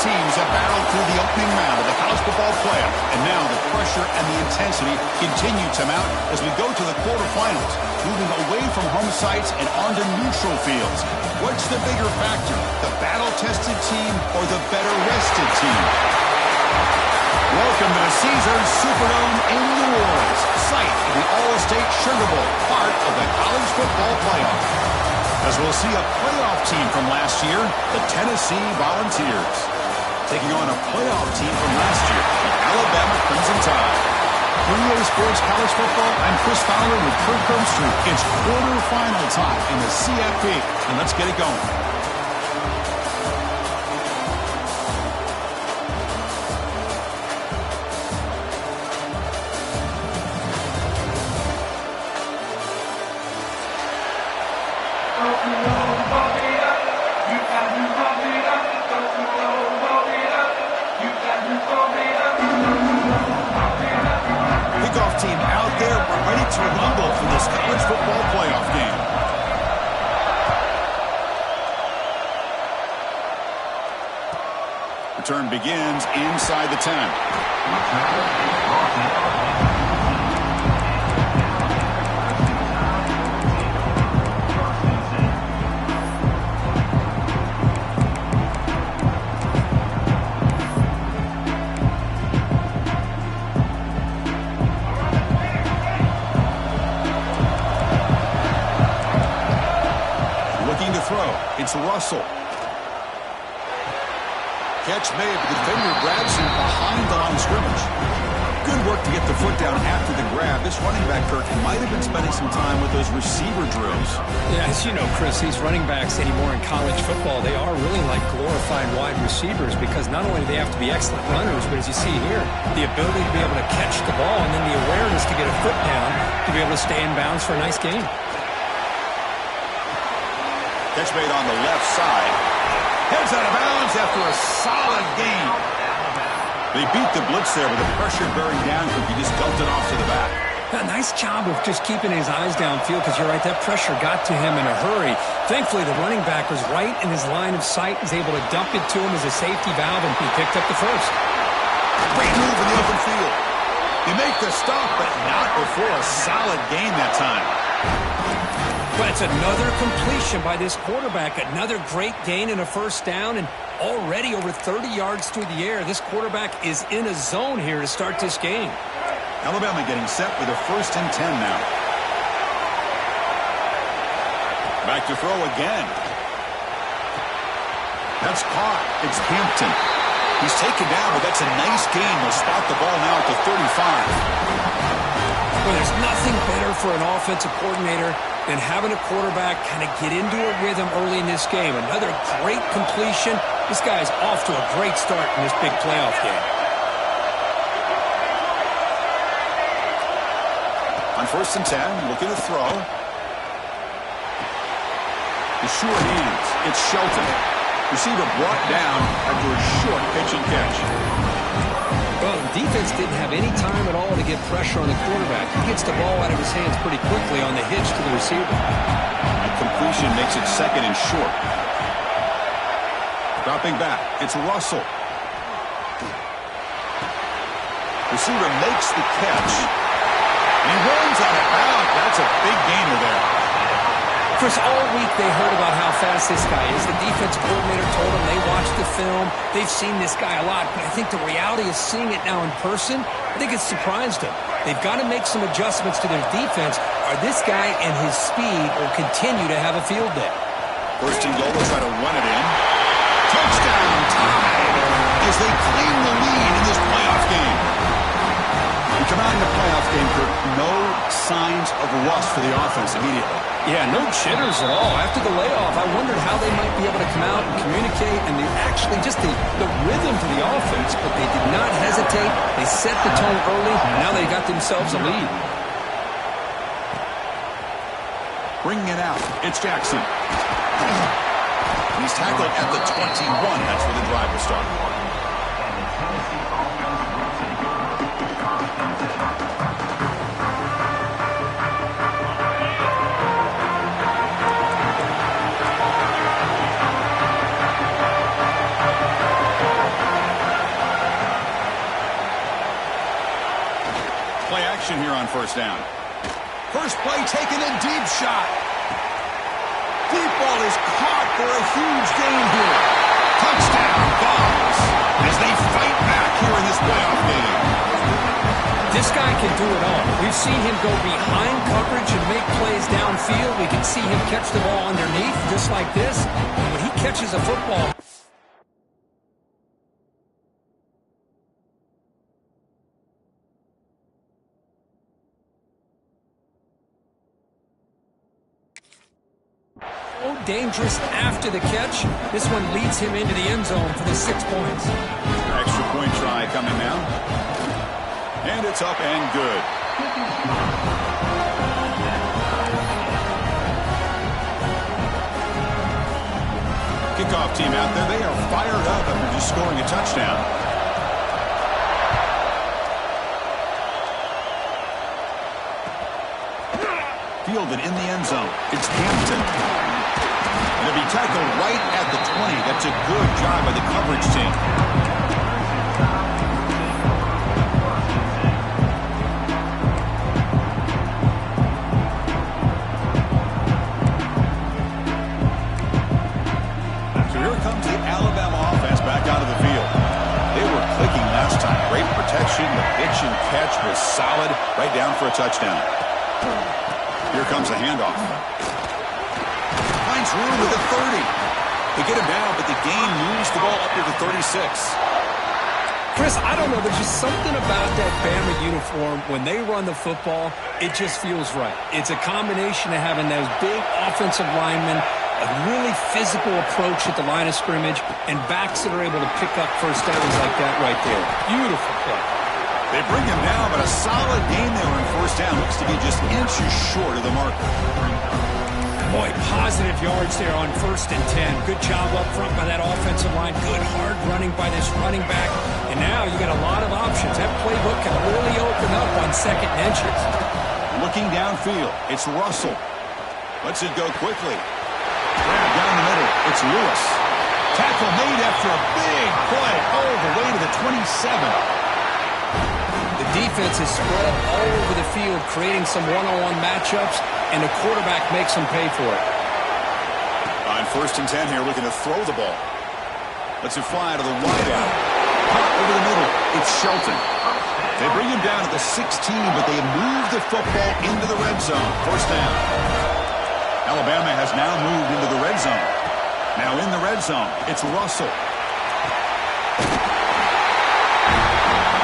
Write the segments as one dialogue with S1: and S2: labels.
S1: teams have battled through the opening round of the college football playoff, and now the pressure and the intensity continue to mount as we go to the quarterfinals, moving away from home sites and onto neutral fields. What's the bigger factor, the battle-tested team or the better-rested team? Welcome to the Caesars Superdome in New Orleans, site of the All-State Sugar Bowl, part of the college football playoff. As we'll see a playoff team from last year, the Tennessee Volunteers, taking on a playoff team from last year, the Alabama Crimson Tide. 3A Sports College Football, I'm Chris Fowler with Kirk Herbstreit. It's quarterfinal time in the CFP, and let's get it going. Kickoff team out there, ready to rumble for this college football playoff game. Return begins inside the 10. It's Russell. Catch made, but the defender grabs him behind the line of scrimmage. Good work to get the foot down after the grab. This running back, Kirk, might have been spending some time with those receiver drills.
S2: Yeah, as you know, Chris, these running backs anymore in college football, they are really like glorified wide receivers because not only do they have to be excellent runners, but as you see here, the ability to be able to catch the ball and then the awareness to get a foot down to be able to stay in bounds for a nice gain.
S1: Catch made on the left side. Heads out of bounds after a solid gain. They beat the blitz there with the pressure bearing down because he just dumped it off to the back.
S2: A nice job of just keeping his eyes downfield because you're right, that pressure got to him in a hurry. Thankfully, the running back was right in his line of sight, was able to dump it to him as a safety valve, and he picked up the first.
S1: Great move in the open field. You make the stop, but not before a solid gain that time.
S2: But it's another completion by this quarterback. Another great gain and a first down, and already over 30 yards through the air. This quarterback is in a zone here to start this game.
S1: Alabama getting set with a 1st and 10 now. Back to throw again. That's caught. It's Hampton. He's taken down, but that's a nice gain. They'll spot the ball now at the 35.
S2: Well, there's nothing better for an offensive coordinator than having a quarterback kind of get into a rhythm early in this game. Another great completion. This guy's off to a great start in this big playoff game.
S1: On 1st and 10, looking to throw. The short hands. It's Shelton. Receiver brought down after a short pitch and catch.
S2: Well, the defense didn't have any time at all to get pressure on the quarterback. He gets the ball out of his hands pretty quickly on the hitch to the receiver.
S1: The completion makes it 2nd and short. Dropping back, it's Russell. Receiver makes the catch. And he runs out of bounds. That's a big gainer there.
S2: Chris, all week they heard about how fast this guy is. The defense coordinator told them they watched the film. They've seen this guy a lot, but I think the reality of seeing it now in person, I think it's surprised them. They've got to make some adjustments to their defense, or this guy and his speed will continue to have a field day.
S1: 1st and goal, will try to run it in. Touchdown, tied, as they claim the lead in this playoff game. You come out in the playoff game, Kirk, no signs of rust for the offense immediately.
S2: Yeah, no jitters at all. After the layoff, I wondered how they might be able to come out and communicate and actually just the rhythm to the offense, but they did not hesitate. They set the tone early, and now they got themselves a lead.
S1: Bringing it out, it's Jackson. He's tackled at the 21. That's where the drive will start. first down. First play taken, a deep shot. Deep ball is caught for a huge gain here. Touchdown, Vols, as they fight back here in this playoff game.
S2: This guy can do it all. We've seen him go behind coverage and make plays downfield. We can see him catch the ball underneath, just like this. And when he catches a football, dangerous after the catch. This one leads him into the end zone for the 6 points.
S1: Extra point try coming now. And it's up and good. Kickoff team out there. They are fired up after just scoring a touchdown. Fielded in the end zone. It's Hampton. And it'll be tackled right at the 20. That's a good job by the coverage team. So here comes the Alabama offense back out of the field. They were clicking last time. Great protection. The pitch and catch was solid. Right down for a touchdown. Here comes a handoff. Finds room with the 30. They get him down, but the gain moves the ball up to the 36.
S2: Chris, I don't know. There's just something about that Bama uniform. When they run the football, it just feels right. It's a combination of having those big offensive linemen, a really physical approach at the line of scrimmage, and backs that are able to pick up first downs like that right there. Beautiful play.
S1: They bring him down, but a solid gain there on first down. Looks to be just inches short of the marker.
S2: Boy, positive yards there on 1st and 10. Good job up front by that offensive line. Good hard running by this running back. And now you got a lot of options. That playbook can really open up on 2nd and inches.
S1: Looking downfield, it's Russell. Lets it go quickly. Grab down the middle. It's Lewis. Tackle made after a big play all the way to the 27.
S2: The defense is spread all over the field, creating some one-on-one matchups, and the quarterback makes them pay for it.
S1: On 1st and 10 here, looking to throw the ball. Lets it fly to the wideout. Caught over the middle. It's Shelton. They bring him down at the 16, but they move the football into the red zone. 1st down. Alabama has now moved into the red zone. Now in the red zone, it's Russell.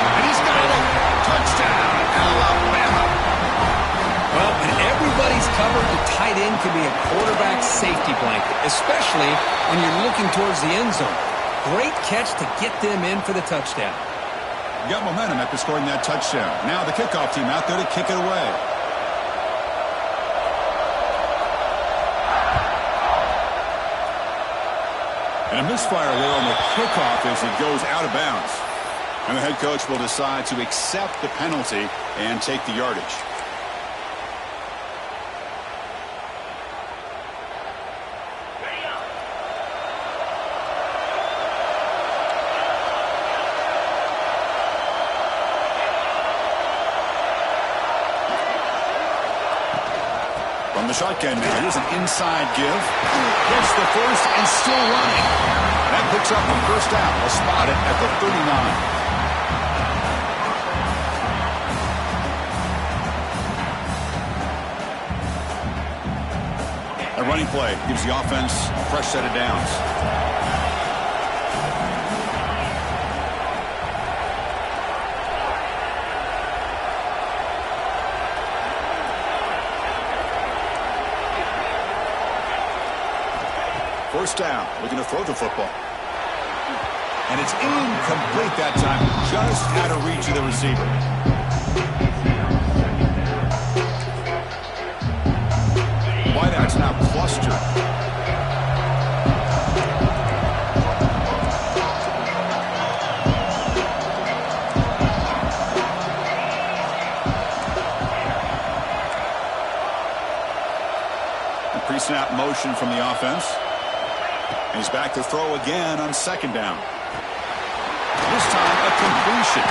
S1: And he's got it. Touchdown, Alabama.
S2: Well, when everybody's covered, the tight end can be a quarterback safety blanket, especially when you're looking towards the end zone. Great catch to get them in for the touchdown.
S1: Got momentum after scoring that touchdown. Now the kickoff team out there to kick it away. And a misfire there on the kickoff as it goes out of bounds. And the head coach will decide to accept the penalty and take the yardage. From the shotgun now, here's an inside give. Gets the first and still running. That picks up on 1st down. They'll spot it at the 39. A running play gives the offense a fresh set of downs. First down, looking to throw the football. And it's incomplete that time, just out of reach of the receiver. Wideouts now clustered. A pre-snap motion from the offense. And he's back to throw again on 2nd down. This time a completion.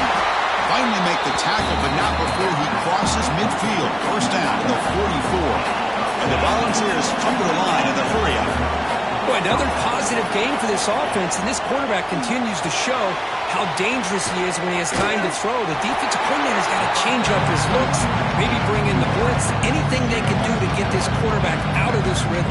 S1: finally make the tackle, but not before he crosses midfield. First down to the 44. And the Volunteers come to the line in the hurry-up.
S2: Boy, another positive game for this offense, and this quarterback continues to show how dangerous he is when he has time to throw. The defensive coordinator's got to change up his looks, maybe bring in the blitz, anything they can do to get this quarterback out of this rhythm.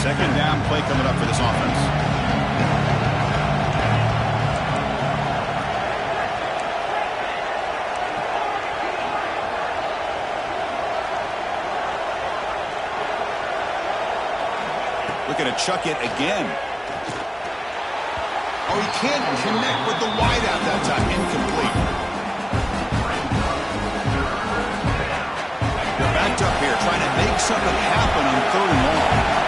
S1: Second down play coming up for this offense. Looking to chuck it again. Oh, he can't connect with the wideout that time. Incomplete. They're backed up here trying to make something happen on 3rd and long.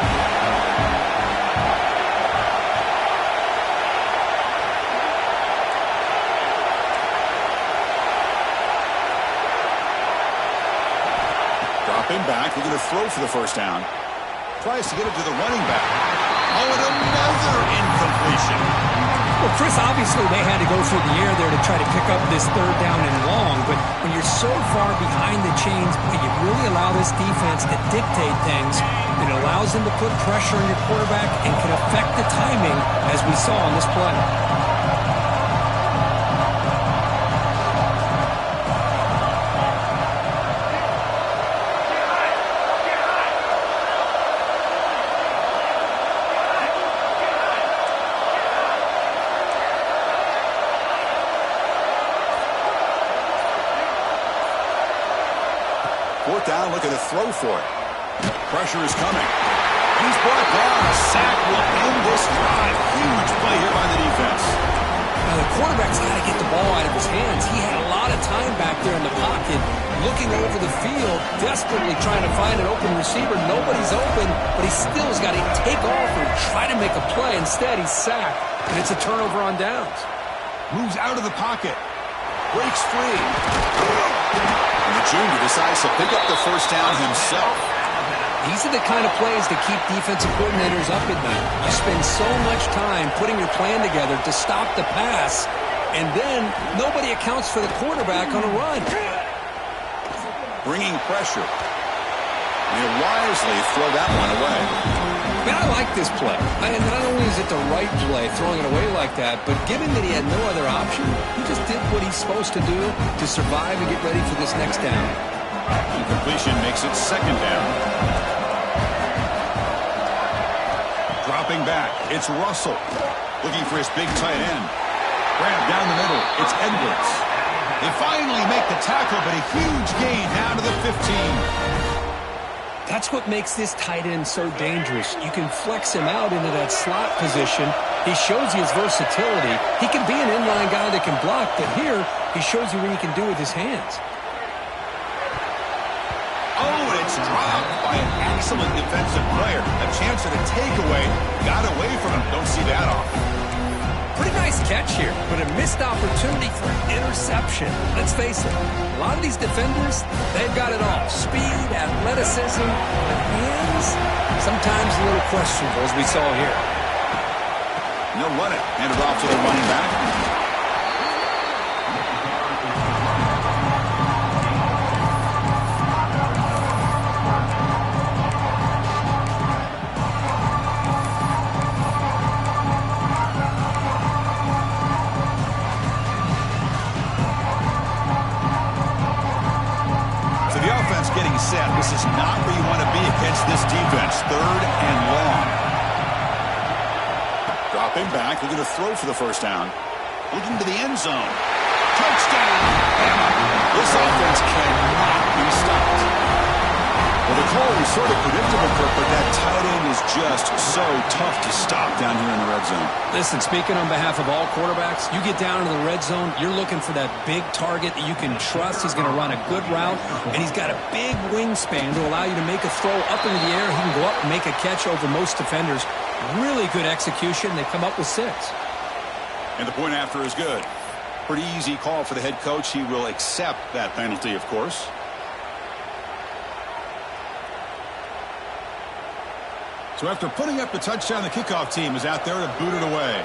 S1: Dropping back, we're going to throw for the first down. Tries to get it to the running back. Oh, and another incompletion.
S2: Well, Chris, obviously they had to go through the air there to try to pick up this 3rd down and long, but when you're so far behind the chains, you really allow this defense to dictate things. It allows them to put pressure on your quarterback and can affect the timing, as we saw on this play.
S1: Down, looking to throw for it. Pressure is coming. He's brought down. A sack will end this drive. Huge play here by the defense.
S2: Now, the quarterback's got to get the ball out of his hands. He had a lot of time back there in the pocket, looking over the field, desperately trying to find an open receiver. Nobody's open, but he still has got to take off or try to make a play. Instead, he's sacked, and it's a turnover on downs.
S1: Moves out of the pocket. Breaks free. And the junior decides to pick up the first down himself.
S2: These are the kind of plays that keep defensive coordinators up at night. You spend so much time putting your plan together to stop the pass, and then nobody accounts for the quarterback on a run.
S1: Bringing pressure. And he'll wisely throw that one away.
S2: Man, I like this play. And not only is it the right play, throwing it away like that, but given that he had no other option, he just did what he's supposed to do to survive and get ready for this next down.
S1: Incompletion makes it 2nd down. Dropping back, it's Russell. Looking for his big tight end. Grab down the middle, it's Edwards. They finally make the tackle, but a huge gain down to the 15.
S2: That's what makes this tight end so dangerous. You can flex him out into that slot position. He shows you his versatility. He can be an inline guy that can block, but here he shows you what he can do with his hands.
S1: Oh, and it's dropped by an excellent defensive player. A chance at a takeaway. Got away from him. Don't see that off.
S2: Pretty nice catch here, but a missed opportunity for an interception. Let's face it, a lot of these defenders, they've got it all. Speed, athleticism, but hands, sometimes a little questionable, as we saw here.
S1: And they'll run it. Hand it off to the running back. Getting set. This is not where you want to be against this defense. 3rd and long. Dropping back. Looking to throw for the first down. Looking to the end zone. Touchdown. This offense cannot be stopped. Well, the call was sort of predictable, Kirk, but that tight end is just so tough to stop down here in the red zone.
S2: Listen, speaking on behalf of all quarterbacks, you get down into the red zone, you're looking for that big target that you can trust. He's going to run a good route, and he's got a big wingspan to allow you to make a throw up into the air. He can go up and make a catch over most defenders. Really good execution. They come up with 6.
S1: And the point after is good. Pretty easy call for the head coach. He will accept that penalty, of course. So after putting up the touchdown, the kickoff team is out there to boot it away.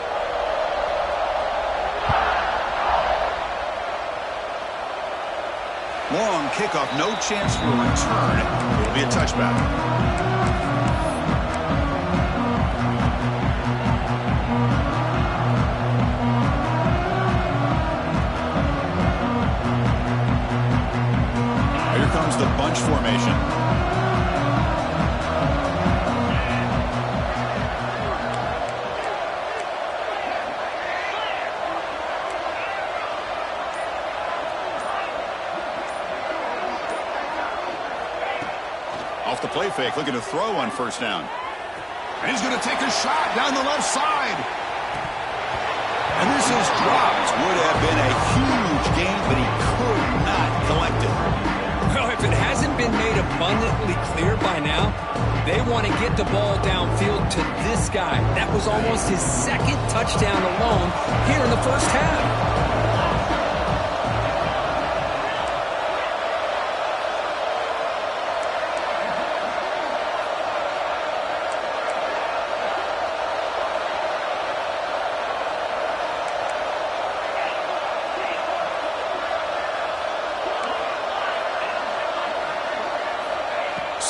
S1: Long kickoff, no chance for a return. It'll be a touchback. Here comes the bunch formation. Off the play fake, looking to throw on first down. And he's going to take a shot down the left side. And this is dropped. Would have been a huge gain, but he could not collect it.
S2: Well, if it hasn't been made abundantly clear by now, they want to get the ball downfield to this guy. That was almost his second touchdown alone here in the first half.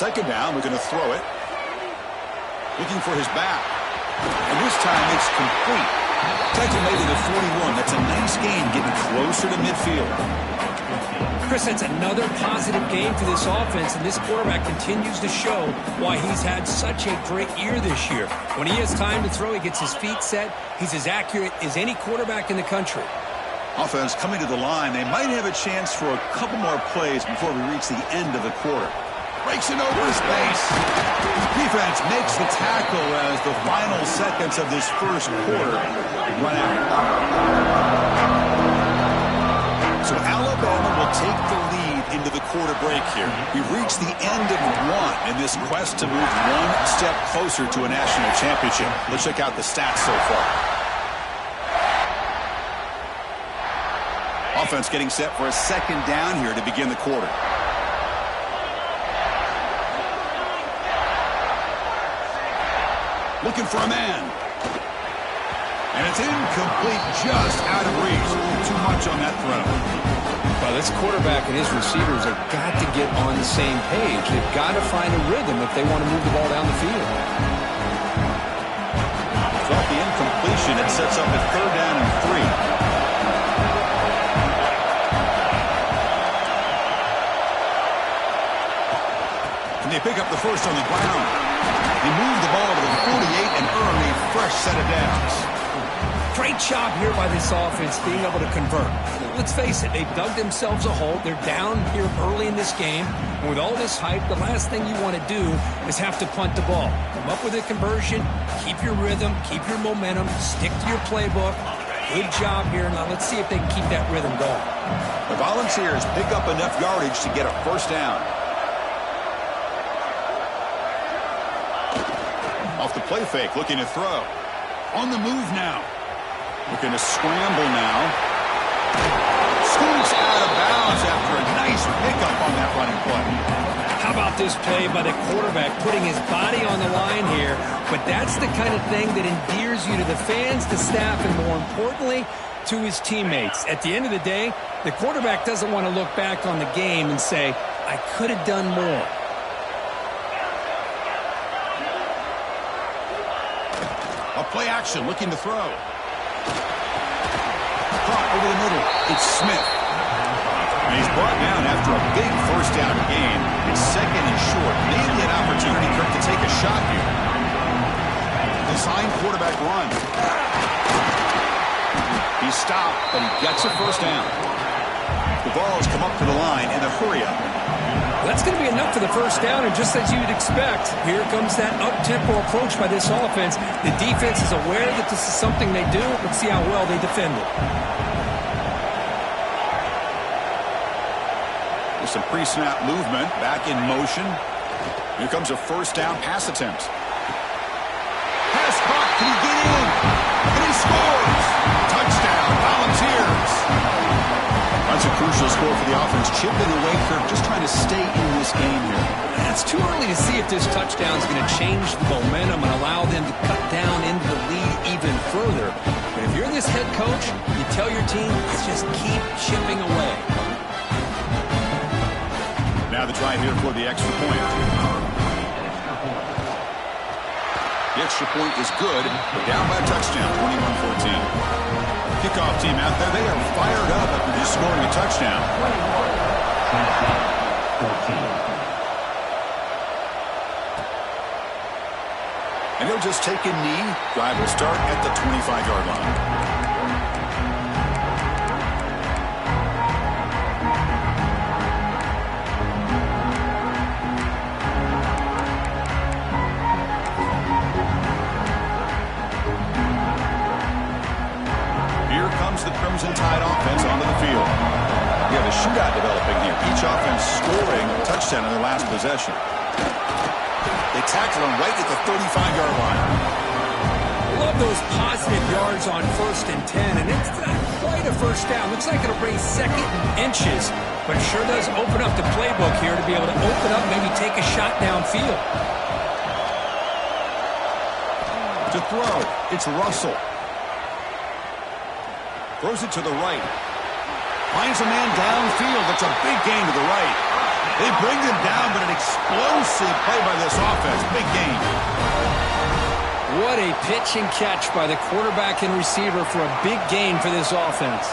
S1: Second down, we're going to throw it. Looking for his back. And this time it's complete. Taken maybe the 41. That's a nice gain, getting closer to midfield.
S2: Chris, that's another positive game for this offense, and this quarterback continues to show why he's had such a great year this year. When he has time to throw, he gets his feet set. He's as accurate as any quarterback in the country.
S1: Offense coming to the line. They might have a chance for a couple more plays before we reach the end of the quarter. Breaks it over his face. Defense makes the tackle as the final seconds of this first quarter run out. So Alabama will take the lead into the quarter break here. We've reached the end of one in this quest to move one step closer to a national championship. Let's check out the stats so far. Offense getting set for a second down here to begin the quarter. Looking for a man. And it's incomplete, just out of reach. Too much on that throw.
S2: Well, this quarterback and his receivers have got to get on the same page. They've got to find a rhythm if they want to move the ball down the field.
S1: Off the incompletion, it sets up a third down and 3. Can they pick up the first on the ground? They move the ball to the 48 and earn a fresh set of downs.
S2: Great job here by this offense being able to convert. Let's face it, they've dug themselves a hole. They're down here early in this game. And with all this hype, the last thing you want to do is have to punt the ball. Come up with a conversion, keep your rhythm, keep your momentum, stick to your playbook. Good job here. Now let's see if they can keep that rhythm going.
S1: The Volunteers pick up enough yardage to get a first down. Off the play fake, looking to throw. On the move now. Looking to scramble now. Scoots out of bounds after a nice pickup on that running play.
S2: How about this play by the quarterback, putting his body on the line here? But that's the kind of thing that endears you to the fans, the staff, and more importantly, to his teammates. At the end of the day, the quarterback doesn't want to look back on the game and say, I could have done more.
S1: Play action, looking to throw. Caught over the middle. It's Smith. And he's brought down after a big first down gain. It's second and short. Maybe an opportunity, Kirk, to take a shot here. Design quarterback run. He's stopped, but he gets a first down. The Vols come up to the line in a hurry-up.
S2: That's going to be enough for the first down, and just as you'd expect, here comes that up-tempo approach by this offense. The defense is aware that this is something they do. Let's see how well they defend it.
S1: There's some pre-snap movement, back in motion. Here comes a first down pass attempt. Pass caught, can he get in? And he scores! Touchdown, Volunteers! That's a crucial score for the offense. Chipping away here, just trying to stay in this game here.
S2: It's too early to see if this touchdown is going to change the momentum and allow them to cut down into the lead even further. But if you're this head coach, you tell your team, let's just keep chipping away.
S1: Now the try here for the extra point. The extra point is good. We're down by a touchdown, 21-14. Kickoff team out there, they are fired up after just scoring a touchdown. And he'll just take a knee. Drive will start at the 25-yard line. The Crimson Tide offense onto the field. We have a shootout developing here. Each offense scoring a touchdown in their last possession. They tackle him right at the 35-yard line.
S2: I love those positive yards on 1st and 10, and it's not quite a first down. Looks like it'll bring 2nd and inches, but it sure does open up the playbook here to be able to open up, maybe take a shot downfield.
S1: To throw, it's Russell. Throws it to the right. Finds a man downfield. That's a big gain to the right. They bring him down, but an explosive play by this offense. Big gain.
S2: What a pitch and catch by the quarterback and receiver for a big gain for this offense.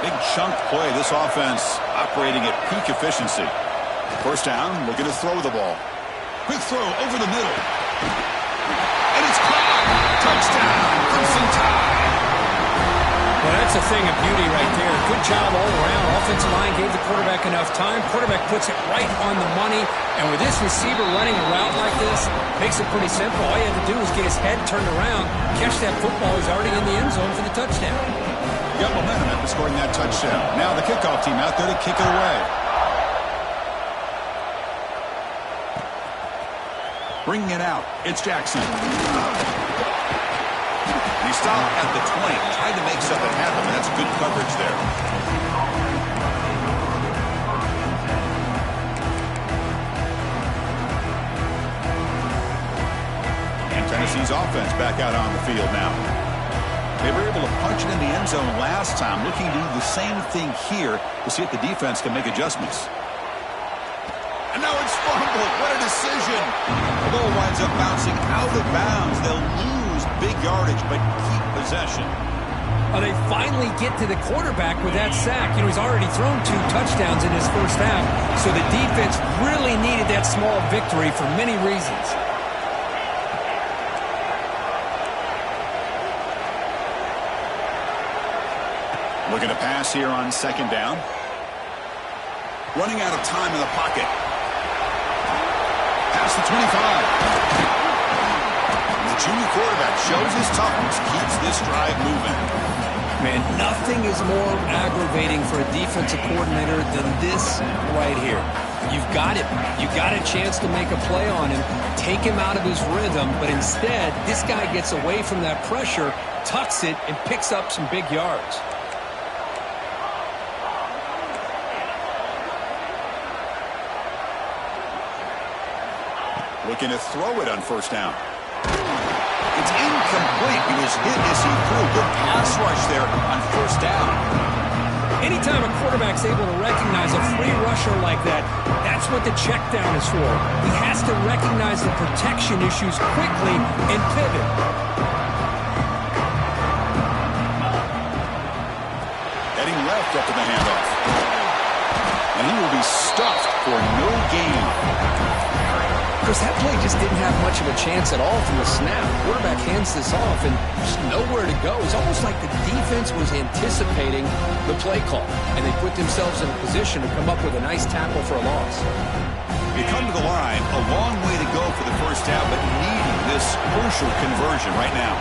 S1: Big chunk play. This offense operating at peak efficiency. First down, looking to throw the ball. Quick throw over the middle. And it's caught. Touchdown, Crimson Tide.
S2: Well, that's a thing of beauty right there. Good job all around. Offensive line gave the quarterback enough time. Quarterback puts it right on the money. And with this receiver running a route like this, makes it pretty simple. All you have to do is get his head turned around, catch that football. He's already in the end zone for the touchdown.
S1: Got momentum after scoring that touchdown. Now the kickoff team out there to kick it away. Bringing it out, it's Jackson. He stopped at the 20, tried to make something happen, but that's good coverage there. And Tennessee's offense back out on the field now. They were able to punch it in the end zone last time, looking to do the same thing here to see if the defense can make adjustments. And now it's fumbled. What a decision. The ball winds up bouncing out of bounds. They'll lose big yardage, but keep possession.
S2: They finally get to the quarterback with that sack. You know, he's already thrown 2 touchdowns in his first half, so the defense really needed that small victory for many reasons.
S1: Looking to pass here on 2nd down. Running out of time in the pocket. Past the 25. The junior quarterback shows his toughness, keeps this drive moving.
S2: Man, nothing is more aggravating for a defensive coordinator than this right here. You've got it. You've got a chance to make a play on him, take him out of his rhythm, but instead, this guy gets away from that pressure, tucks it, and picks up some big yards.
S1: Looking to throw it on 1st down. It's incomplete. He was hit as he threw. Good pass rush there on 1st down.
S2: Anytime a quarterback's able to recognize a free rusher like that, that's what the check down is for. He has to recognize the protection issues quickly and pivot.
S1: Heading left after the handoff. And he will be stuffed for no gain.
S2: Because that play just didn't have much of a chance at all from the snap. Quarterback hands this off and just nowhere to go. It's almost like the defense was anticipating the play call, and they put themselves in a position to come up with a nice tackle for a loss.
S1: You come to the line, a long way to go for the first down, but needing this crucial conversion right now.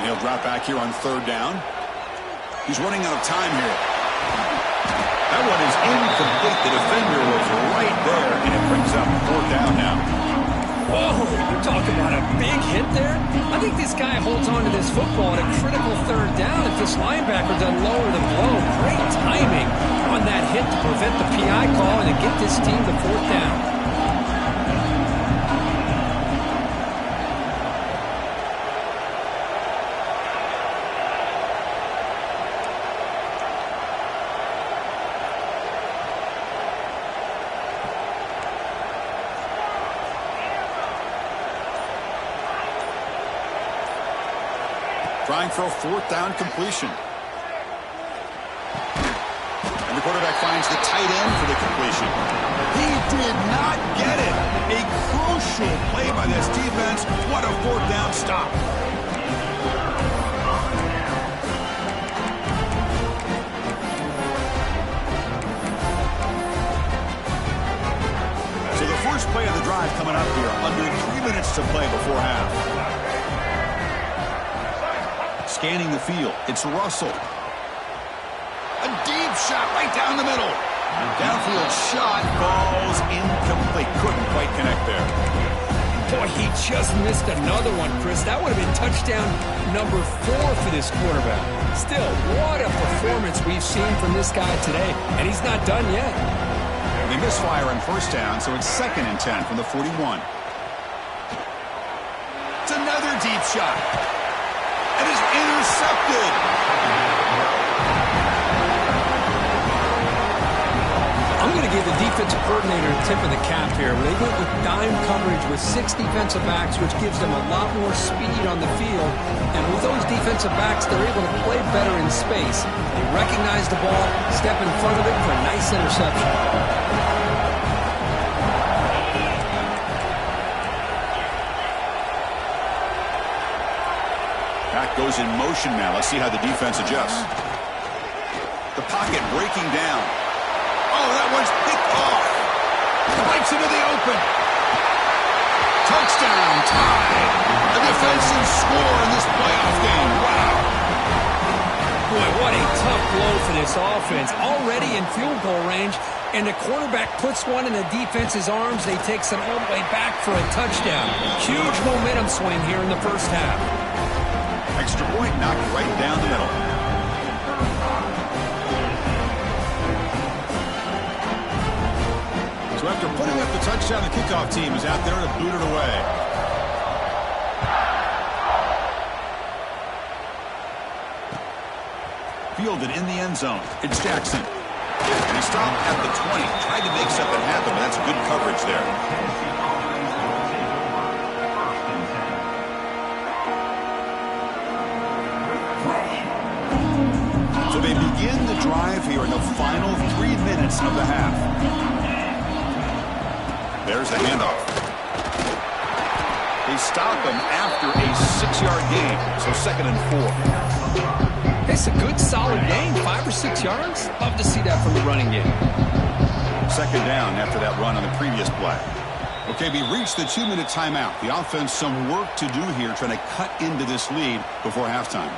S1: He'll drop back here on 3rd down. He's running out of time here. That one is incomplete. The defender was right there, and it brings up 4th down now.
S2: Whoa, you're talking about a big hit there? I think this guy holds on to this football at a critical 3rd down if this linebacker doesn't lower the blow. Great timing on that hit to prevent the PI call and to get this team to 4th down.
S1: Trying for a 4th down completion. And the quarterback finds the tight end for the completion. He did not get it. A crucial play by this defense. What a 4th down stop. So the first play of the drive coming up here. Under 3 minutes to play before half. Scanning the field. It's Russell. A deep shot right down the middle. Downfield shot falls incomplete. Couldn't quite connect there.
S2: Boy, he just missed another one, Chris. That would have been touchdown number 4 for this quarterback. Still, what a performance we've seen from this guy today. And he's not done yet.
S1: They misfire on 1st down, so it's 2nd and 10 from the 41. It's another deep shot. It is intercepted.
S2: I'm going to give the defensive coordinator a tip of the cap here. They went with dime coverage with 6 defensive backs, which gives them a lot more speed on the field. And with those defensive backs, they're able to play better in space. They recognize the ball, step in front of it for a nice interception.
S1: Goes in motion now. Let's see how the defense adjusts. The pocket breaking down. Oh, that one's picked off. Breaks into the open. Touchdown, tie. A defensive score in this playoff game. Wow.
S2: Boy, what a tough blow for this offense. Already in field goal range, and the quarterback puts one in the defense's arms. They take it all the way back for a touchdown. Huge momentum swing here in the first half.
S1: Extra point knocked right down the middle. So after putting up the touchdown, the kickoff team is out there to boot it away. Fielded in the end zone. It's Jackson. And he stopped at the 20. Tried to make something happen, but that's good coverage there. So they begin the drive here in the final 3 minutes of the half. There's the handoff. They stop him after a 6-yard gain, so 2nd and 4.
S2: It's a good, solid gain, 5 or 6 yards. Love to see that from the running game.
S1: 2nd down after that run on the previous play. Okay, we reached the 2-minute timeout. The offense some work to do here, trying to cut into this lead before halftime.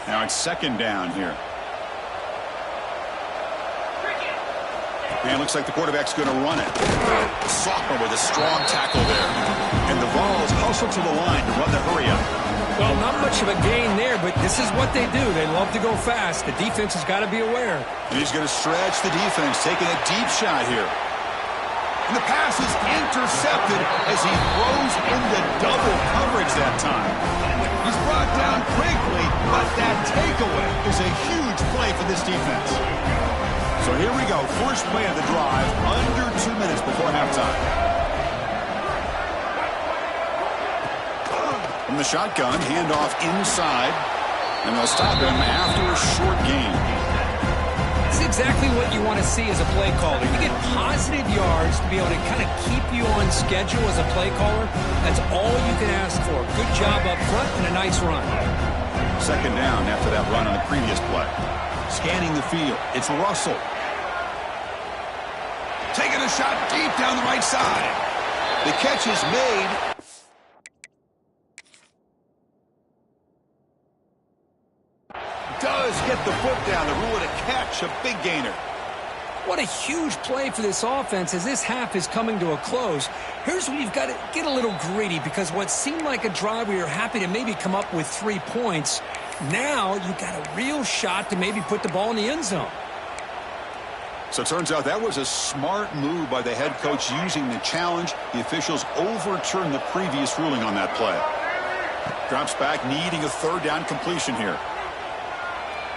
S1: Now it's 2nd down here. And it looks like the quarterback's going to run it. Sophomore with a strong tackle there. And the Vols hustle to the line to run the hurry-up.
S2: Well, not much of a gain there, but this is what they do. They love to go fast. The defense has got to be aware.
S1: And he's going to stretch the defense, taking a deep shot here. And the pass is intercepted as he throws into double coverage that time. He's brought down quickly, but that takeaway is a huge play for this defense. So here we go, first play of the drive, under 2 minutes before halftime. From the shotgun, handoff inside, and they'll stop him after a short gain.
S2: It's exactly what you want to see as a play caller. You get positive yards to be able to kind of keep you on schedule as a play caller. That's all you can ask for. Good job up front and a nice run.
S1: 2nd down after that run on the previous play. Scanning the field, it's Russell. Taking a shot deep down the right side. The catch is made, the foot down to rule it a catch, a big gainer.
S2: What a huge play for this offense as this half is coming to a close. Here's where you've got to get a little greedy, because what seemed like a drive where you're happy to maybe come up with 3 points, now you've got a real shot to maybe put the ball in the end zone.
S1: So it turns out that was a smart move by the head coach using the challenge. The officials overturned the previous ruling on that play. Drops back, needing a 3rd down completion here.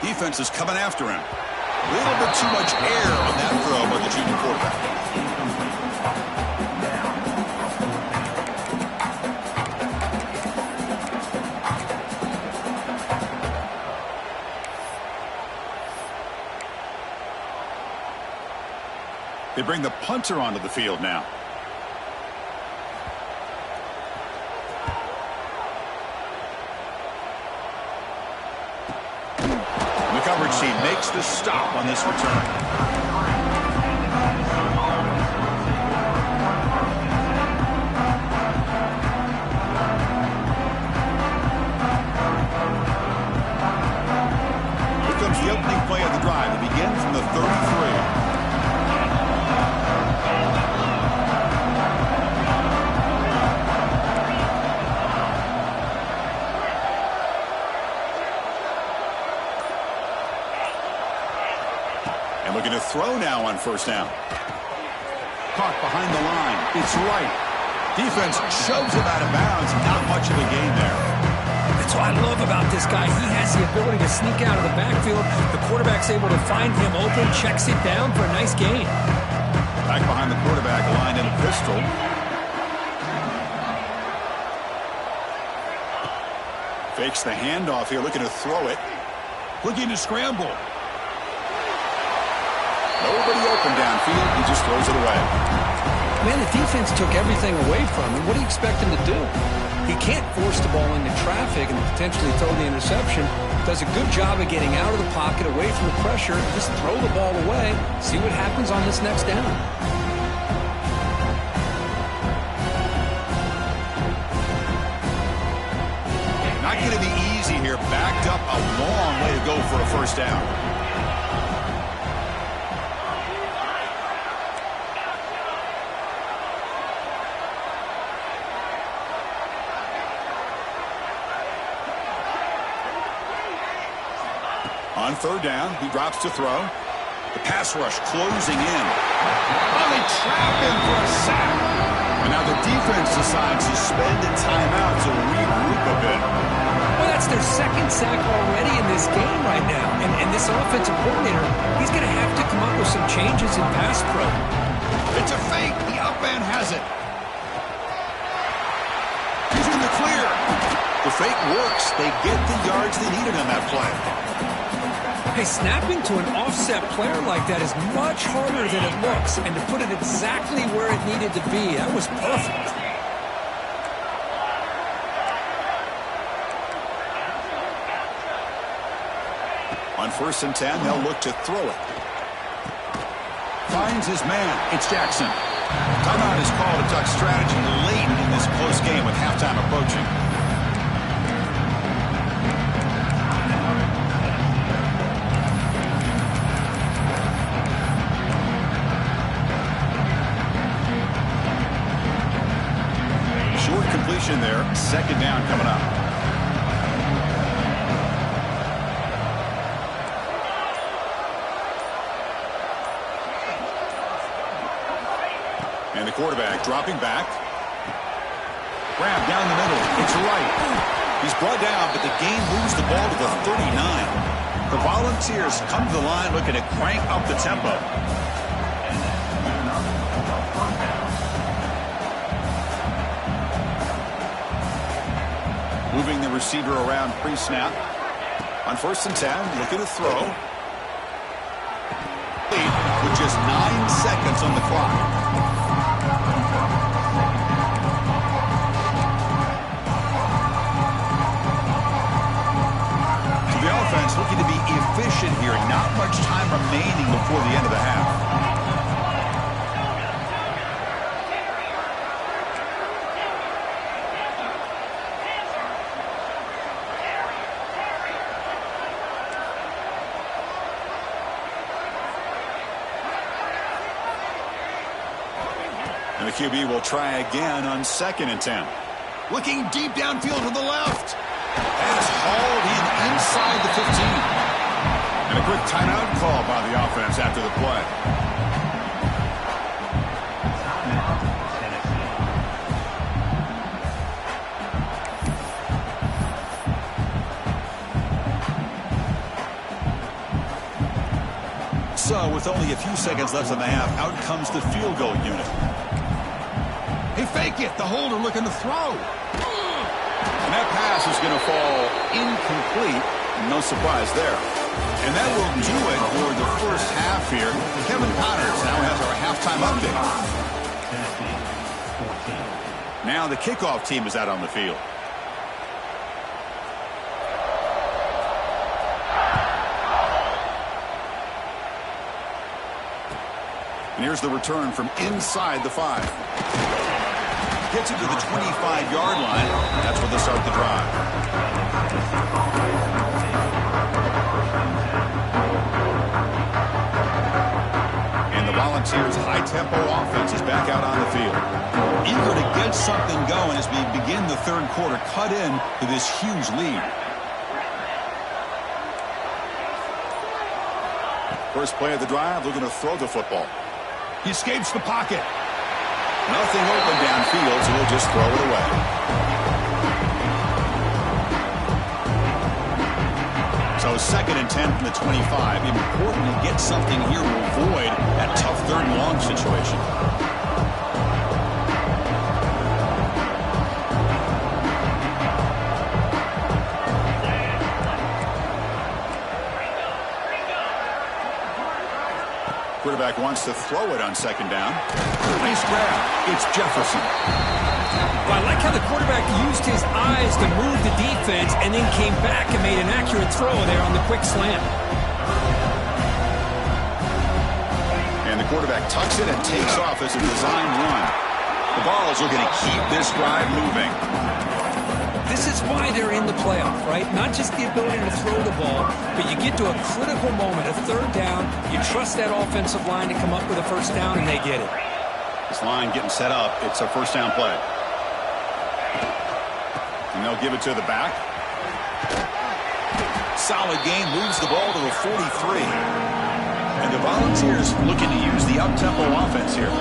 S1: Defense is coming after him. A little bit too much air on that throw by the junior quarterback. They bring the punter onto the field now. The coverage team makes the stop on this return. Here comes the opening play of the drive. It begins from the 33. Looking to throw now on 1st down. Caught behind the line. It's right. Defense shoves him out of bounds. Not much of a gain there.
S2: That's what I love about this guy. He has the ability to sneak out of the backfield. The quarterback's able to find him open, checks it down for a nice gain.
S1: Back behind the quarterback, lined in a pistol. Fakes the handoff here, looking to throw it. Looking to scramble. Nobody open downfield. He just throws it away.
S2: Man, the defense took everything away from him. What do you expect him to do? He can't force the ball into traffic and potentially throw the interception. Does a good job of getting out of the pocket, away from the pressure, and just throw the ball away. See what happens on this next down.
S1: Not going to be easy here. Backed up a long way to go for a 1st down. On 3rd down, he drops to throw. The pass rush closing in. Oh, they trap him for a sack. And now the defense decides to spend a timeout to regroup a bit.
S2: Well, that's their 2nd sack already in this game right now. And this offensive coordinator, he's going to have to come up with some changes in pass pro.
S1: It's a fake. The up end has it. He's in the clear. The fake works. They get the yards they needed on that play.
S2: Hey, snapping to an offset player like that is much harder than it looks. And to put it exactly where it needed to be, that was perfect.
S1: On 1st and 10, they'll look to throw it. Finds his man. It's Jackson. Timeout is called to talk strategy late in this close game with halftime approaching. Short completion there. 2nd down coming up. And the quarterback dropping back. Grab down the middle. It's right. He's brought down, but the game moves the ball to the 39. The Volunteers come to the line looking to crank up the tempo. Moving the receiver around pre-snap. On 1st and 10, looking to throw. With just 9 seconds on the clock. The offense looking to be efficient here. Not much time remaining before the end of the half. And the QB will try again on 2nd and 10. Looking deep downfield to the left. Pass hauled in inside the 15. And a quick timeout call by the offense after the play. So, with only a few seconds left in the half, out comes the field goal unit. Hey, fake it. The holder looking to throw. And that pass is going to fall incomplete. No surprise there. And that will do it for the first half here. Kevin Connors now has our halftime update. Now the kickoff team is out on the field. And here's the return from inside the 5. Gets it to the 25-yard line. That's where they start the drive. And the Volunteers' high-tempo offense is back out on the field. Eager to get something going as we begin the third quarter, cut in to this huge lead. First play of the drive, looking to throw the football. He escapes the pocket. Nothing open downfield, so he'll just throw it away. So 2nd and 10 from the 25. Important to get something here to avoid that tough 3rd and long situation. Quarterback wants to throw it on 2nd down. Nice grab. It's Jefferson.
S2: Well, I like how the quarterback used his eyes to move the defense and then came back and made an accurate throw there on the quick slant.
S1: And the quarterback tucks it and takes off as a design run. The Vols are going to keep this drive moving.
S2: This is why they're in the playoff, right? Not just the ability to throw the ball, but you get to a critical moment, a 3rd down. You trust that offensive line to come up with a 1st down, and they get it.
S1: This line getting set up. It's a 1st down play. And they'll give it to the back. Solid game, moves the ball to the 43. And the Volunteers looking to use the up-tempo offense here.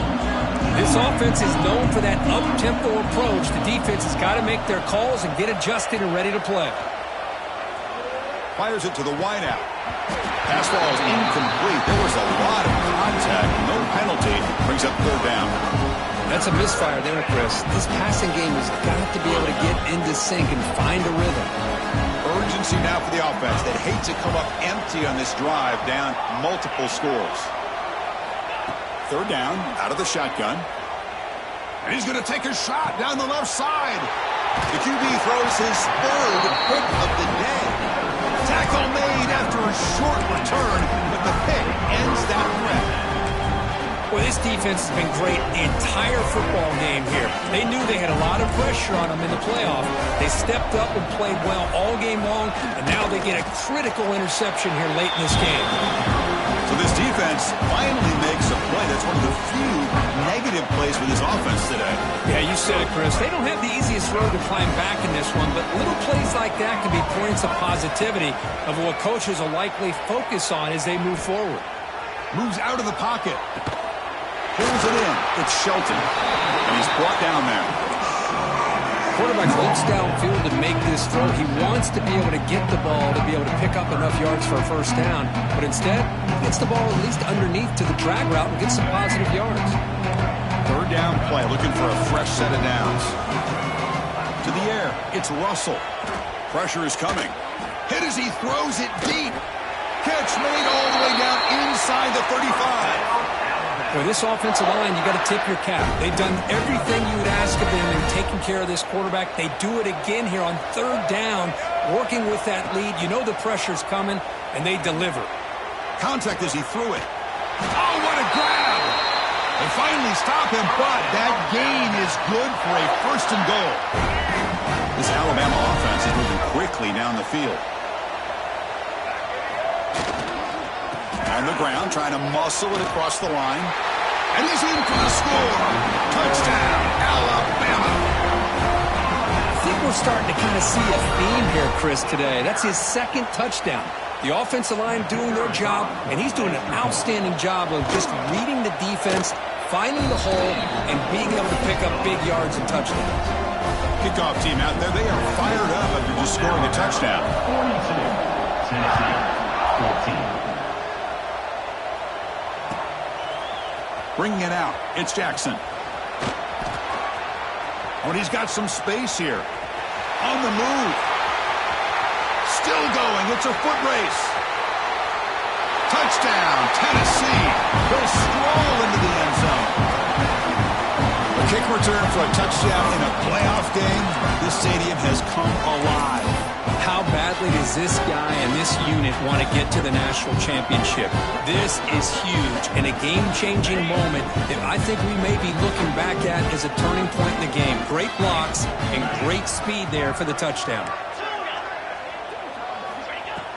S2: This offense is known for that up-tempo approach. The defense has got to make their calls and get adjusted and ready to play.
S1: Fires it to the wideout. Pass ball is incomplete. There was a lot of contact. No penalty. Brings up 3rd down.
S2: That's a misfire there, Chris. This passing game has got to be able to get into sync and find a rhythm.
S1: Urgency now for the offense. They'd hate to come up empty on this drive, down multiple scores. 3rd down, out of the shotgun. And he's going to take a shot down the left side. The QB throws his 3rd pick of the day. Tackle made after a short return, but the pick ends that threat.
S2: Well, this defense has been great the entire football game here. They knew they had a lot of pressure on them in the playoff. They stepped up and played well all game long, and now they get a critical interception here late in this game.
S1: So this defense finally makes a play. That's one of the few negative plays for this offense today.
S2: Yeah, you said it, Chris. They don't have the easiest road to climb back in this one, but little plays like that can be points of positivity of what coaches will likely focus on as they move forward.
S1: Moves out of the pocket. Pulls it in. It's Shelton. And he's brought down there.
S2: Quarterback looks downfield to make this throw. He wants to be able to get the ball to be able to pick up enough yards for a 1st down. But instead, he gets the ball at least underneath to the drag route and gets some positive yards.
S1: 3rd down play. Looking for a fresh set of downs. To the air. It's Russell. Pressure is coming. Hit as he throws it deep. Catch made all the way down inside the 35.
S2: For this offensive line, you got to tip your cap. They've done everything you would ask of them in taking care of this quarterback. They do it again here on 3rd down, working with that lead. You know the pressure's coming, and they deliver.
S1: Contact as he threw it. Oh, what a grab! They finally stop him, but that gain is good for a 1st and goal. This Alabama offense is moving quickly down the field. On the ground, trying to muscle it across the line. And he's in for the score. Touchdown, Alabama.
S2: I think we're starting to kind of see a theme here, Chris, today. That's his second touchdown. The offensive line doing their job, and he's doing an outstanding job of just reading the defense, finding the hole, and being able to pick up big yards and touchdowns.
S1: Kickoff team out there, they are fired up after just scoring a touchdown.
S3: 42, Tennessee, 14.
S1: Bringing it out, it's Jackson. Oh, and he's got some space here. On the move. Still going, it's a foot race. Touchdown, Tennessee. He'll stroll into the end zone. A kick return for a touchdown in a playoff game. This stadium has come alive.
S2: How badly does this guy and this unit want to get to the national championship? This is huge and a game-changing moment that I think we may be looking back at as a turning point in the game. Great blocks and great speed there for the touchdown.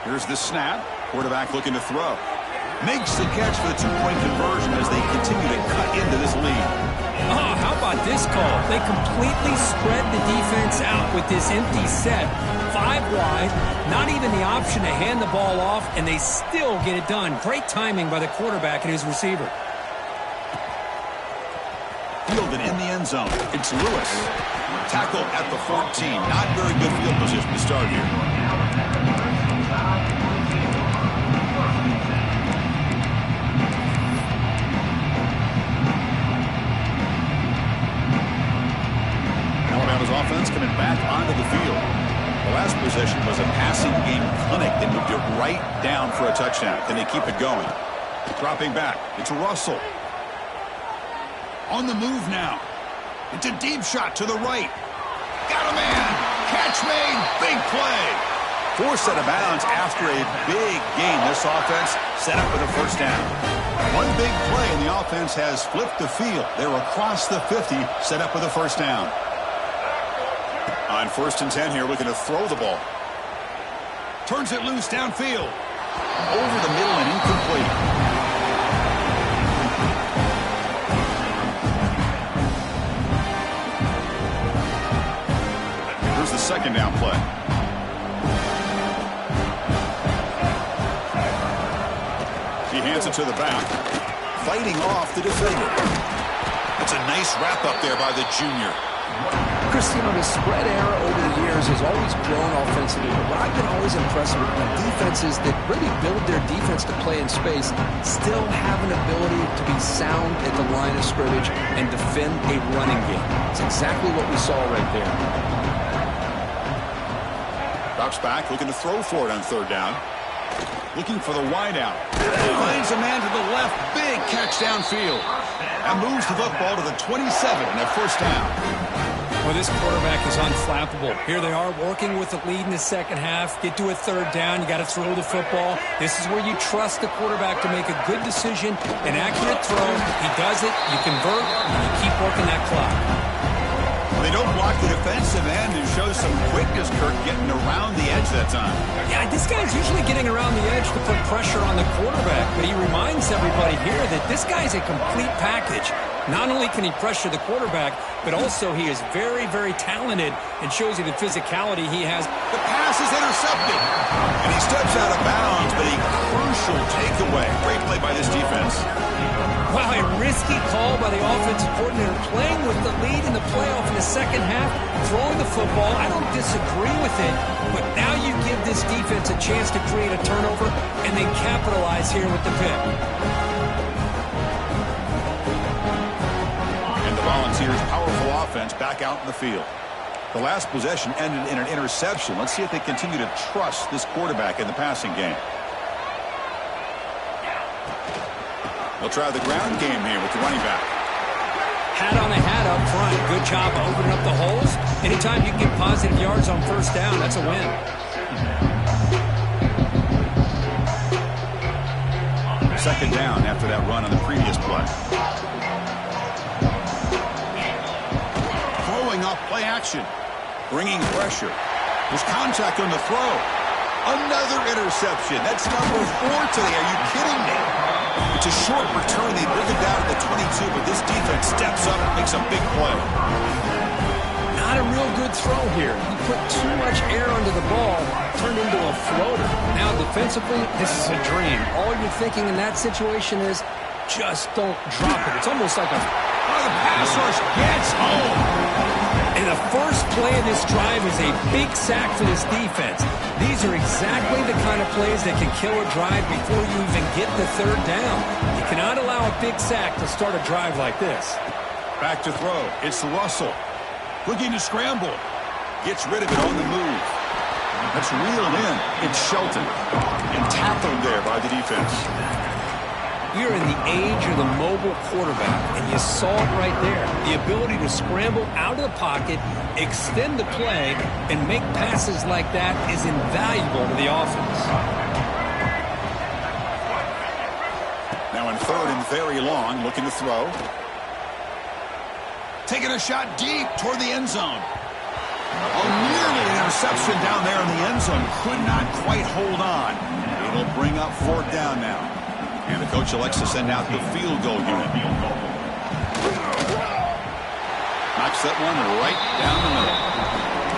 S1: Here's the snap. Quarterback looking to throw. Makes the catch for the two-point conversion as they continue to cut into this lead.
S2: Oh, how about this call? They completely spread the defense out with this empty set. 5 wide, not even the option to hand the ball off, and they still get it done. Great timing by the quarterback and his receiver.
S1: Fielded in the end zone. It's Lewis. Tackle at the 14. Not very good field position to start here. Alabama's offense coming back onto the field. The last possession was a passing game clinic. They moved it right down for a touchdown. Can they keep it going? Dropping back. It's Russell. On the move now. It's a deep shot to the right. Got a man. Catch made. Big play. Forced out of bounds after a big game. This offense set up with a first down. One big play and the offense has flipped the field. They're across the 50, set up with a first down. On 1st and 10 here, looking to throw the ball. Turns it loose downfield. Over the middle and incomplete. Here's the second down play. He hands it to the back. Fighting off the defender. That's a nice wrap up there by the junior.
S2: Chris, you know, the spread era over the years has always grown offensively, but what I've been always impressed with defenses that really build their defense to play in space still have an ability to be sound at the line of scrimmage and defend a running game. It's exactly what we saw right there.
S1: Drops back, looking to throw for it on 3rd down. Looking for the wideout. Finds a man to the left. Big catch downfield. And moves the football to the 27 and a first down.
S2: Well, this quarterback is unflappable. Here they are working with the lead in the second half. Get to a 3rd down. You got to throw the football. This is where you trust the quarterback to make a good decision, an accurate throw. He does it. You convert, and you keep working that clock.
S1: They don't block the defensive end and show some quickness, Kirk, getting around the edge that time.
S2: Yeah, this guy's usually getting around the edge to put pressure on the quarterback, but he reminds everybody here that this guy's a complete package. Not only can he pressure the quarterback, but also he is very, very talented and shows you the physicality he has.
S1: The pass is intercepted, and he steps out of bounds, but a crucial takeaway. Great play by this defense.
S2: Wow, a risky call by the offensive coordinator, playing with the lead in the playoff in the second half, throwing the football. I don't disagree with it, but now you give this defense a chance to create a turnover and then capitalize here with the pick.
S1: And the Volunteers' powerful offense back out in the field. The last possession ended in an interception. Let's see if they continue to trust this quarterback in the passing game. They'll try the ground game here with the running back.
S2: Hat on the hat up front. Good job of opening up the holes. Anytime you can get positive yards on 1st down, that's a win.
S1: Second down after that run on the previous play. Throwing off play action. Bringing pressure. There's contact on the throw. Another interception. That's number 4 today. Are you kidding me? It's a short return. They bring it down to the 22, but steps up, makes a big play.
S2: Not a real good throw here. He put too much air under the ball, turned into a floater. Now defensively, this is a dream. All you're thinking in that situation is just don't drop it. It's almost like a...
S1: Oh, the pass rush gets home.
S2: And the first play of this drive is a big sack for this defense. These are exactly the kind of plays that can kill a drive before you even get the third down. You cannot allow a big sack to start a drive like this.
S1: Back to throw. It's Russell. Looking to scramble. Gets rid of it on the move. That's reeled in. It's Shelton. And tackled there by the defense.
S2: We are in the age of the mobile quarterback, and you saw it right there. The ability to scramble out of the pocket, extend the play, and make passes like that is invaluable to the offense.
S1: Now in third and very long, looking to throw. Taking a shot deep toward the end zone. Oh, nearly an interception down there in the end zone. Could not quite hold on. It'll bring up fourth down now. And the coach elects to send out the field goal unit. Knocks that one right down the middle.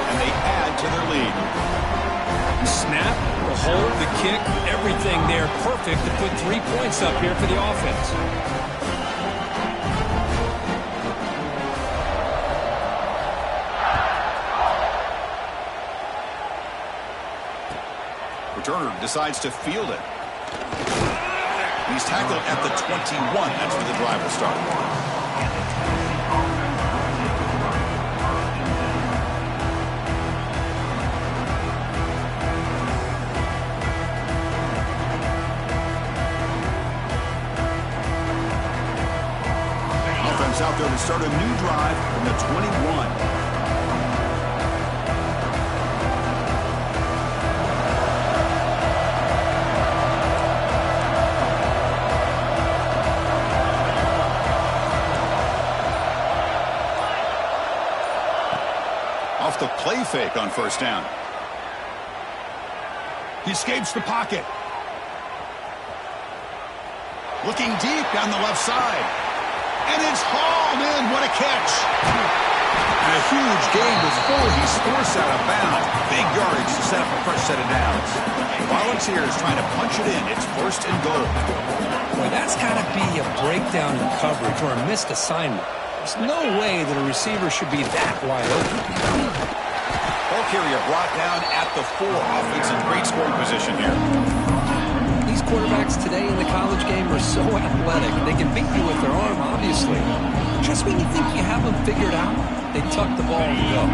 S1: And they add to their lead.
S2: Snap, the hold, the kick, everything there perfect to put 3 points up here for the offense.
S1: Returner decides to field it. He's tackled at the 21. That's where the drive will start. Offense out there to start a new drive from the 21. The play fake on first down. He escapes the pocket. Looking deep down the left side. And it's hauled in. What a catch. And a huge gain before he's forced out of bounds. Big yardage to set up a fresh set of downs. Volunteers trying to punch it in. It's first and goal.
S2: Boy, that's got to be a breakdown in coverage or a missed assignment. There's no way that a receiver should be that wide open.
S1: Ball carrier brought down at the 4. Offense in great scoring position here.
S2: These quarterbacks today in the college game are so athletic. They can beat you with their arm, obviously. Just when you think you have them figured out, they tuck the ball and go.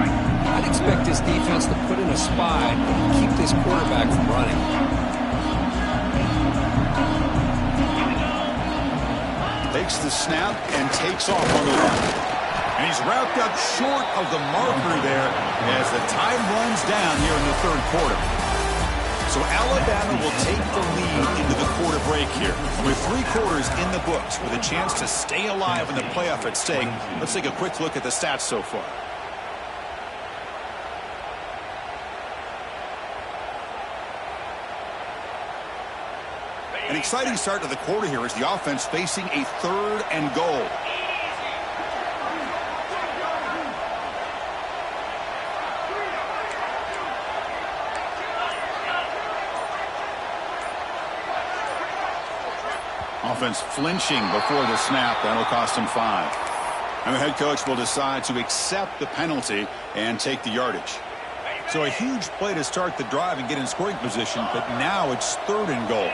S2: I'd expect this defense to put in a spy and keep this quarterback from running.
S1: Takes the snap and takes off on the run. And he's wrapped up short of the marker there as the time runs down here in the third quarter. So Alabama will take the lead into the quarter break here. With 3 quarters in the books with a chance to stay alive in the playoff at stake, let's take a quick look at the stats so far. An exciting start to the quarter here as the offense facing a third and goal. Offense flinching before the snap. That'll cost him 5. And the head coach will decide to accept the penalty and take the yardage. So a huge play to start the drive and get in scoring position, but now it's third and goal.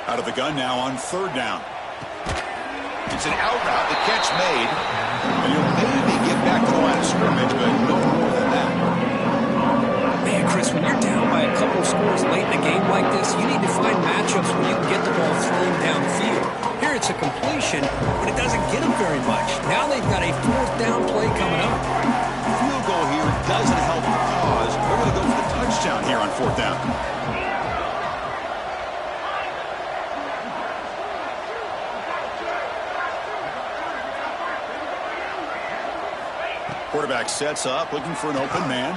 S1: Out of the gun now on third down. It's an out route, the catch made. And you'll maybe get back to the line of scrimmage, but no more than that.
S2: Man, Chris, when you're down by a couple scores late in a game like this, you need to find matchups where you can get the ball thrown downfield. Here it's a completion, but it doesn't get them very much. Now they've got a fourth down play coming up.
S1: Field goal here doesn't help the cause. We're going to go for the touchdown here on fourth down. Quarterback sets up, looking for an open man.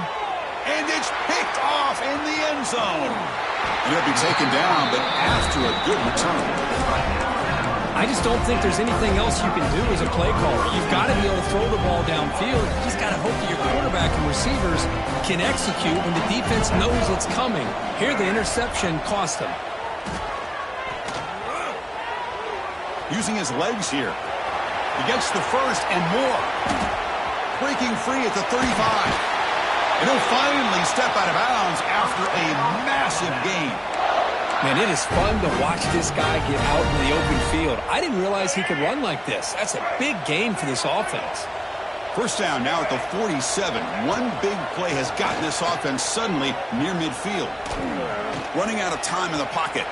S1: And it's picked off in the end zone. And he'll be taken down, but after a good return.
S2: I just don't think there's anything else you can do as a play caller. You've got to be able to throw the ball downfield. You just got to hope that your quarterback and receivers can execute when the defense knows it's coming. Here, the interception cost them.
S1: Using his legs here. He gets the first and more. Breaking free at the 35. And he'll finally step out of bounds after a massive gain.
S2: Man, it is fun to watch this guy get out in the open field. I didn't realize he could run like this. That's a big game for this offense.
S1: First down now at the 47. One big play has gotten this offense suddenly near midfield. Running out of time in the pocket.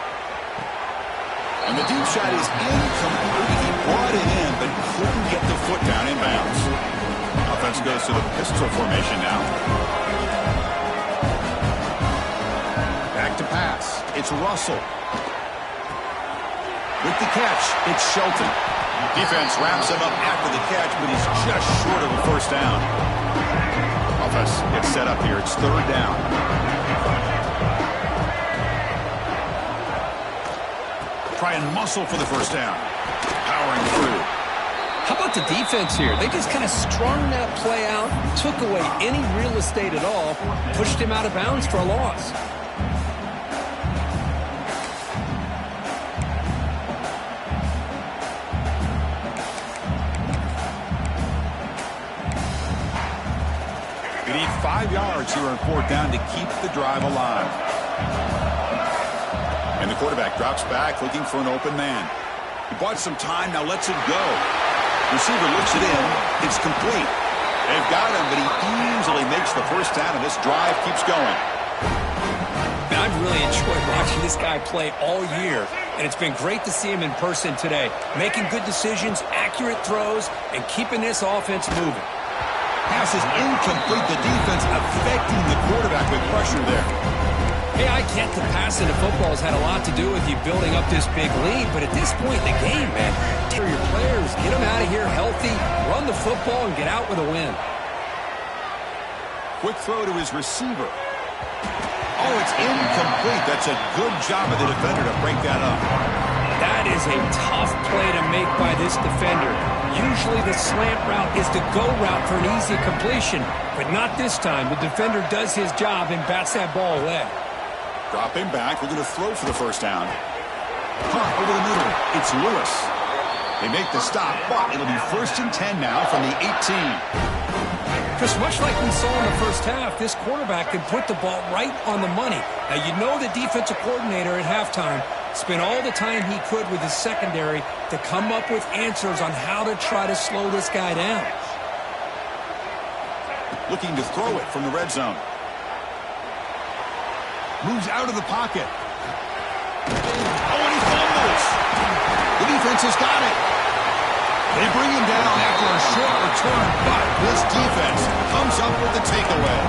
S1: And the deep shot is incomplete. He brought it in, but couldn't get the foot down in bounds. Offense goes to the pistol formation now. Back to pass. It's Russell. With the catch, it's Shelton. Defense wraps him up after the catch, but he's just short of a first down. Offense gets set up here. It's third down. Try and muscle for the first down. Powering through.
S2: How about the defense here? They just kind of strung that play out, took away any real estate at all, pushed him out of bounds for a loss.
S1: You need 5 yards here on fourth down to keep the drive alive. And the quarterback drops back, looking for an open man. He bought some time, now lets it go. Receiver looks it in. It's complete. They've got him, but he easily makes the first down, and this drive keeps going.
S2: Man, I've really enjoyed watching this guy play all year, and it's been great to see him in person today. Making good decisions, accurate throws, and keeping this offense moving.
S1: Pass is incomplete. The defense affecting the quarterback with pressure there.
S2: Hey, I get the passing of football has had a lot to do with you building up this big lead, but at this point in the game, man, take your players, get them out of here healthy, run the football, and get out with a win.
S1: Quick throw to his receiver. Oh, it's incomplete. That's a good job of the defender to break that up.
S2: That is a tough play to make by this defender. Usually the slant route is the go route for an easy completion, but not this time. The defender does his job and bats that ball away.
S1: Dropping back, we're going to throw for the first down. Punt over the middle. It's Lewis. They make the stop, but it'll be 1st and 10 now from the 18.
S2: Just much like we saw in the first half, this quarterback can put the ball right on the money. Now, you know the defensive coordinator at halftime spent all the time he could with his secondary to come up with answers on how to try to slow this guy down.
S1: Looking to throw it from the red zone. Moves out of the pocket. Oh, and he fumbles. The defense has got it. They bring him down after a short return, but this defense comes up with the takeaway.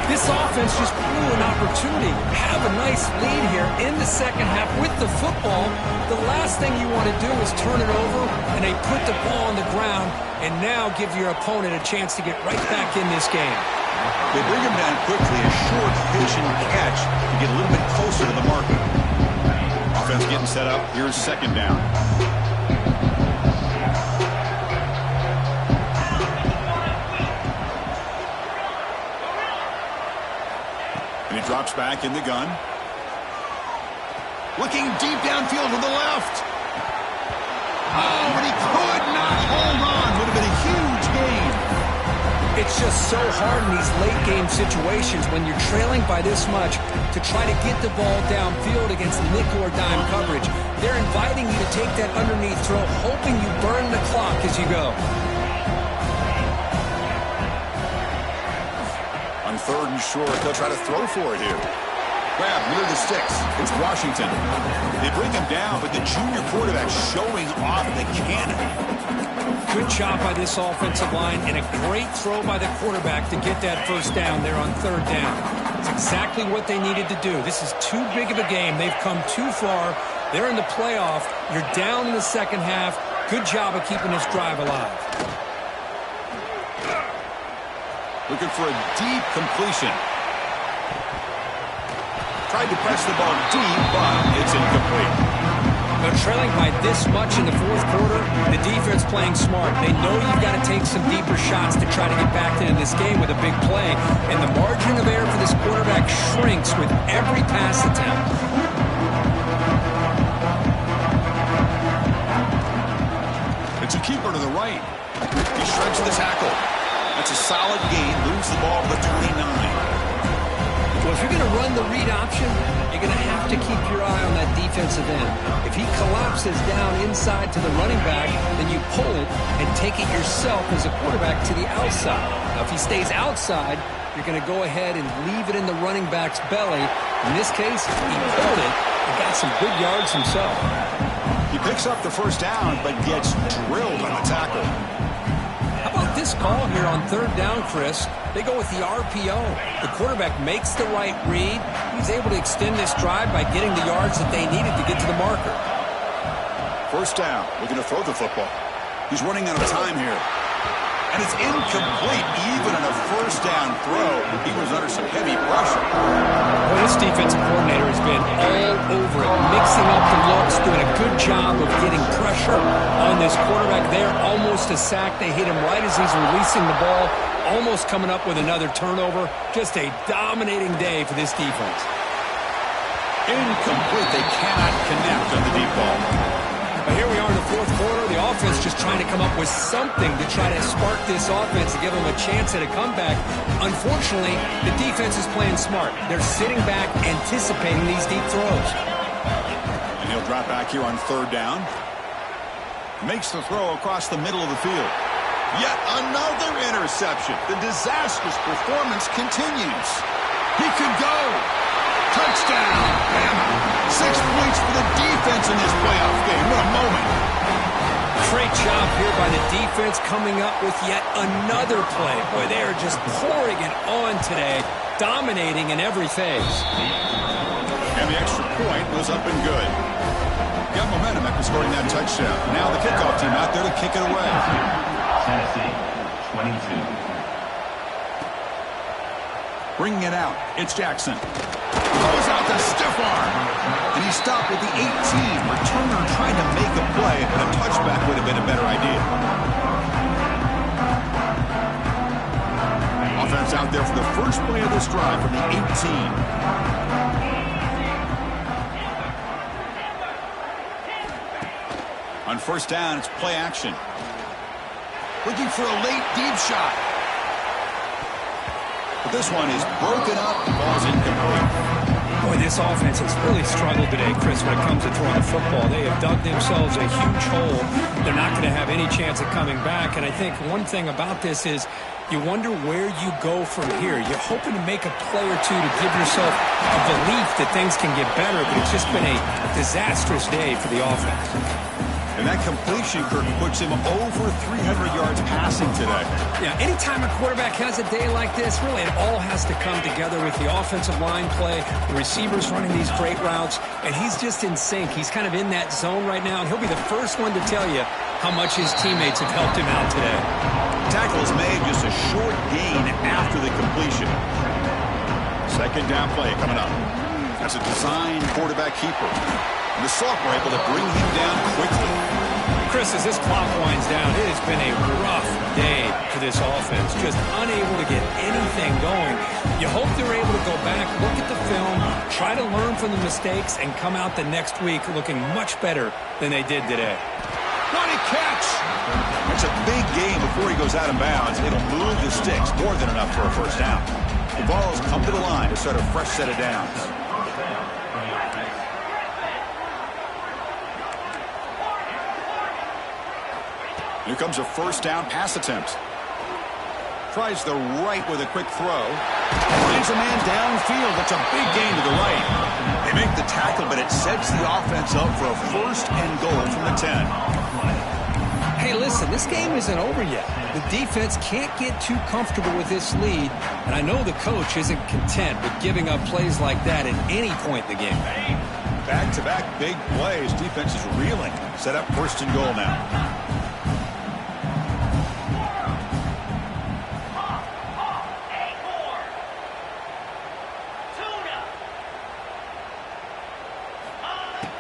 S2: This offense just blew an opportunity. Have a nice lead here in the second half with the football. The last thing you want to do is turn it over, and they put the ball on the ground and now give your opponent a chance to get right back in this game.
S1: They bring him down quickly, a short, patient catch to get a little bit closer to the marker. Offense getting set up. Here's second down. And he drops back in the gun. Looking deep downfield to the left. Oh, but he could not hold on. Would have been a huge gain.
S2: It's just so hard in these late game situations when you're trailing by this much to try to get the ball downfield against nickel or dime coverage. They're inviting you to take that underneath throw, hoping you burn the clock as you go.
S1: On 3rd and short, they'll try to throw for it here. Grab near the sticks. It's Washington. They bring him down, but the junior quarterback showing off the cannon.
S2: Good job by this offensive line and a great throw by the quarterback to get that first down there on 3rd down. It's exactly what they needed to do. This is too big of a game. They've come too far. They're in the playoff. You're down in the second half. Good job of keeping this drive alive.
S1: Looking for a deep completion. Tried to press the ball deep, but it's incomplete.
S2: Now, trailing by this much in the fourth quarter, the defense playing smart. They know you've got to take some deeper shots to try to get back into this game with a big play. And the margin of error for this quarterback shrinks with every pass attempt.
S1: It's a keeper to the right. He shreds the tackle. That's a solid gain. Moves the ball to the 29.
S2: Well, if you're going to run the read option, you're going to have to keep your eye on that defensive end. If he collapses down inside to the running back, then you pull it and take it yourself as a quarterback to the outside. Now, if he stays outside, you're going to go ahead and leave it in the running back's belly. In this case, he pulled it and got some good yards himself.
S1: He picks up the first down, but gets drilled on the tackle.
S2: How about this call here on third down, Chris? They go with the RPO. The quarterback makes the right read. He's able to extend this drive by getting the yards that they needed to get to the marker.
S1: First down. Looking to throw the football. He's running out of time here. And it's incomplete. Even on a first down throw, he was under some heavy pressure.
S2: Well, this defensive coordinator has been all over it, mixing up the looks, doing a good job of getting pressure on this quarterback there. Almost a sack. They hit him right as he's releasing the ball, almost coming up with another turnover. Just a dominating day for this defense.
S1: Incomplete. They cannot connect on the deep ball.
S2: But here we are in the fourth quarter. The offense just trying to come up with something to try to spark this offense to give them a chance at a comeback. Unfortunately, the defense is playing smart. They're sitting back, anticipating these deep throws.
S1: And he'll drop back here on third down. Makes the throw across the middle of the field. Yet another interception. The disastrous performance continues. He could go. Touchdown. Bama. 6 points for the defense in this playoff game. What a moment.
S2: Great job here by the defense coming up with yet another play. Boy, they are just pouring it on today, dominating in every phase.
S1: And the extra point was up and good. Got momentum after scoring that touchdown. Now the kickoff team out there to kick it away.
S3: Tennessee, 22.
S1: Bringing it out, it's Jackson. Throws out the stiff arm. And he stopped with the 18. Returner trying to make a play, but a touchback would have been a better idea. Offense out there for the first play of this drive from the 18. On first down, it's play action. Looking for a late deep shot. But this one is broken up. The ball's incomplete.
S2: Boy, this offense has really struggled today, Chris, when it comes to throwing the football. They have dug themselves a huge hole. They're not going to have any chance of coming back. And I think one thing about this is you wonder where you go from here. You're hoping to make a play or two to give yourself a belief that things can get better, but it's just been a disastrous day for the offense.
S1: And that completion, Kirk, puts him over 300 yards passing today.
S2: Yeah, anytime a quarterback has a day like this, really it all has to come together with the offensive line play, the receivers running these great routes, and he's just in sync. He's kind of in that zone right now, and he'll be the first one to tell you how much his teammates have helped him out today.
S1: Tackle is made, just a short gain after the completion. Second down play coming up. That's a design quarterback keeper. And the sophomore able to bring him down quickly.
S2: Chris, as this clock winds down, it has been a rough day for this offense. Just unable to get anything going. You hope they're able to go back, look at the film, try to learn from the mistakes, and come out the next week looking much better than they did today.
S1: What a catch! It's a big game before he goes out of bounds. It'll move the sticks, more than enough for a first down. The Vols come to the line to start a fresh set of downs. Here comes a first down pass attempt. Tries the right with a quick throw. Finds a man downfield. That's a big gain to the right. They make the tackle, but it sets the offense up for a first and goal from the 10.
S2: Hey, listen, this game isn't over yet. The defense can't get too comfortable with this lead, and I know the coach isn't content with giving up plays like that at any point in the game.
S1: Back-to-back big plays. Defense is reeling. Set up first and goal now.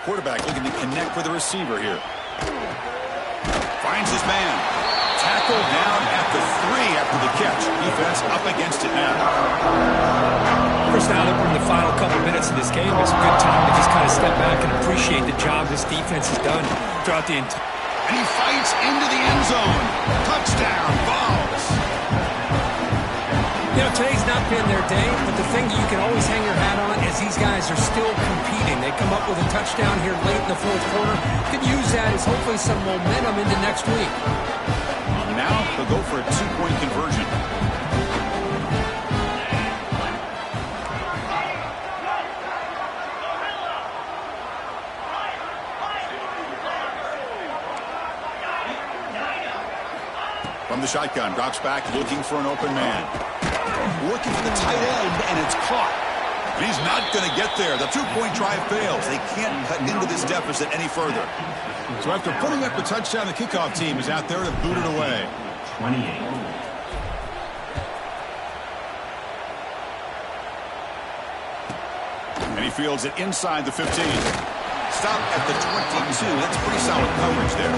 S1: quarterback looking to connect with the receiver here. Finds his man. Tackle down at the 3 after the catch. Defense up against it now.
S2: First down, in the final couple minutes of this game, it's a good time to just kind of step back and appreciate the job this defense has done throughout the entire.
S1: And he fights into the end zone. Touchdown, Vols.
S2: You know, today's not been their day, but the thing you can always hang your hat on is these guys are still competing. They come up with a touchdown here late in the fourth quarter. Could use that as hopefully some momentum into next week.
S1: Now they'll go for a 2-point conversion. From the shotgun, drops back, looking for an open man. Looking for the tight end, and it's caught. And he's not going to get there. The 2-point try fails. They can't cut into this deficit any further. So after putting up the touchdown, the kickoff team is out there to boot it away.
S3: 28.
S1: And he fields it inside the 15. Stop at the 22. That's pretty solid coverage there.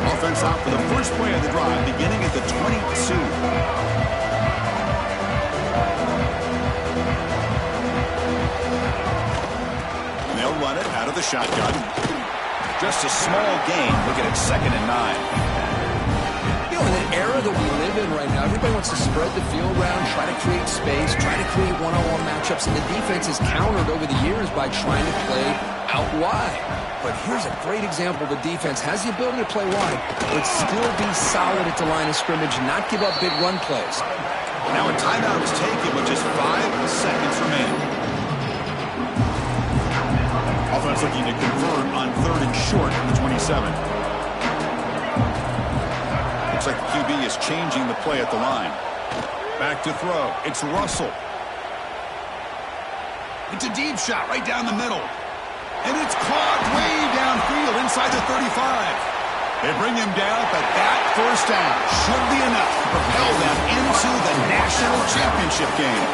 S1: Offense out for the first play of the drive, beginning at the 22. And they'll run it out of the shotgun. Just a small gain. Looking at 2nd and 9.
S2: You know, in an era that we live in right now, everybody wants to spread the field around, try to create space, try to create one-on-one matchups, and the defense is countered over the years by trying to play out wide. But here's a great example. The defense has the ability to play wide, but still be solid at the line of scrimmage, not give up big run plays.
S1: Now a timeout is taken with just 5 seconds remaining. Offense looking to convert on 3rd and short at the 27. Looks like the QB is changing the play at the line. Back to throw. It's Russell. It's a deep shot right down the middle. And it's caught way downfield inside the 35. They bring him down, but that first down should be enough to propel them into the national championship game.